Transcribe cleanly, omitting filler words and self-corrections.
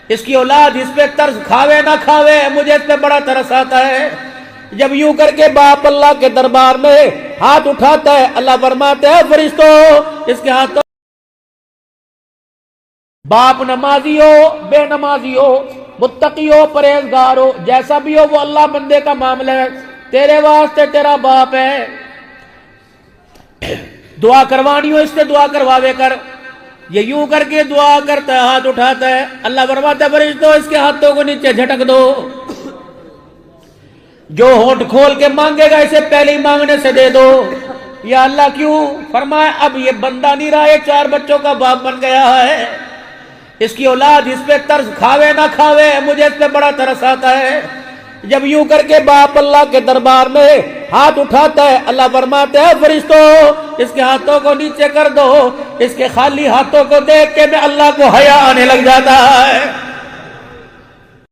اس کی اولاد اس پہ طرز کھاوے نہ کھاوے، مجھے اس پہ بڑا ترس آتا ہے۔ جب یوں کر کے باپ اللہ کے دربار میں ہاتھ اٹھاتا ہے، اللہ فرماتے ہیں فرشتوں اس کے ہاتھوں، باپ نمازی ہو بے نمازی ہو، متقی ہو پرہیزگار ہو، جیسا بھی ہو وہ اللہ بندے کا معاملہ ہے، تیرے واسطے تیرا باپ ہے، دعا کروانی ہو اس سے دعا کرواوے کر۔ یہ یوں کر کے دعا کرتا ہے، ہاتھ اٹھاتا ہے، اللہ فرماتا ہے فرشتوں اس کے ہاتھوں کو نیچے جھٹک دو، جو ہونٹ کھول کے مانگے گا اسے پہلے ہی مانگنے سے دے دو۔ یا اللہ کیوں؟ فرمایا اب یہ بندہ نہیں رہا، یہ 4 بچوں کا باپ بن گیا ہے، اس کی اولاد اس پہ طرز کھاوے نہ کھاوے، مجھے اس پہ بڑا ترس آتا ہے۔ جب یوں کر کے باپ اللہ کے دربار میں ہاتھ اٹھاتا ہے، اللہ فرماتے ہیں فرشتوں اس کے ہاتھوں کو نیچے کر دو۔ اس کے خالی ہاتھوں کو دیکھ کے میں اللہ کو حیا آنے لگ جاتا ہے۔